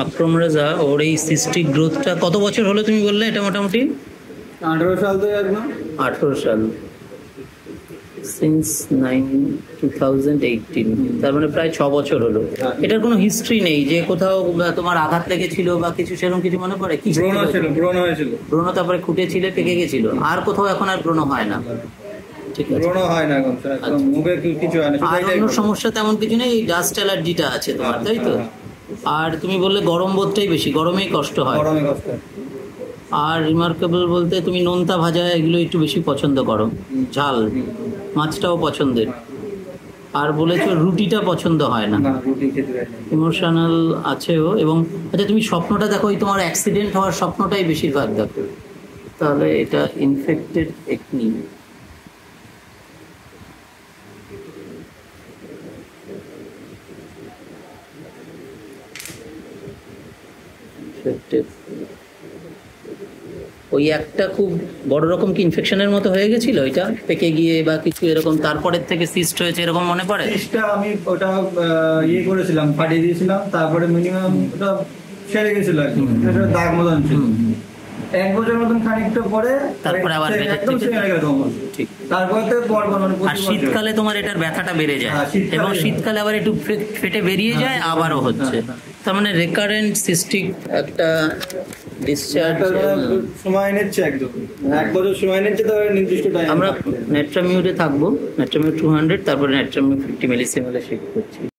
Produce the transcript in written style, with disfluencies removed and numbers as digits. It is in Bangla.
আকরম রেজা, ওর এই সিস্টিক গ্রোথটা কত বছর হলো তুমি বললে? এটা মোটামুটি 18 সাল তো একদম। 18 সাল, সিন্স 2018, তার মানে প্রায় 6 বছর হলো। এটার কোনো হিস্ট্রি নেই যে কোথাও তোমার আঘাত লেগেছিল বা কিছু, সেরকম কিছু মনে পড়ে? কি ব্রণ হয়েছিল, তারপরে খুঁটেছিল, পেকে গেছিল, আর কোথাও এখন আর ব্রণ হয় না? ঠিক আছে, ব্রণ হয় না এখন, একদম মুখে কিছু হয় না। আর অন্য সমস্যা তেমন কিছু নেই, ডাস্ট অ্যালার্জিটা আছে তোমার, তাই তো? আর তুমি বললে গরম বোধটাই বেশি, গরমেই কষ্ট হয়। আর রিমার্কেবল বলতে তুমি নোনতা ভাজা এগুলো একটু বেশি পছন্দ করো, ঝাল মাছটাও পছন্দের। আর বলেছো রুটিটা পছন্দ হয় না, ইমোশনাল আছেও। এবং আচ্ছা, তুমি স্বপ্নটা দেখো, ওই তোমার অ্যাক্সিডেন্ট হওয়ার স্বপ্নটাই বেশিরভাগ দেখো, তাহলে এটা ইনফেক্টেড একনি। ওই একটা খুব বড় রকম কি ইনফেকশনের মতো হয়ে গেছিল, ওইটা পেকে গিয়ে বা কিছু এরকম, তারপরের থেকে সিস্ট হয়েছে এরকম মনে পড়ে? সিস্টটা আমি ওটা ইয়ে করেছিলাম, ফাটিয়ে দিয়েছিলাম, তারপরে মিনিমাম ওটা সেরে গেছিল, দাগ মতন ছিল। 1 বছর মতন খানিকটা পরে তারপরে আবার একদম সেরে গেল। ঠিক, তারপর থেকে আর শীতকালে তোমার এটার ব্যথাটা বেড়ে যায়, এবং শীতকালে আবার একটু ফেটে বেরিয়ে যায়, আবারও হচ্ছে। তার মানে রেকারেন্ট সিস্টিক একটা ডিসচার্জ সময় নিচ্ছে, একদম 1 বছর সময় নিচ্ছে। তো নির্দিষ্ট টাইম আমরা নেট্রামিউরে থাকবো, নেট্রামিউ 200, তারপরে নেট্রামিউ 50 মিলিসিমেলে শিফট করছি।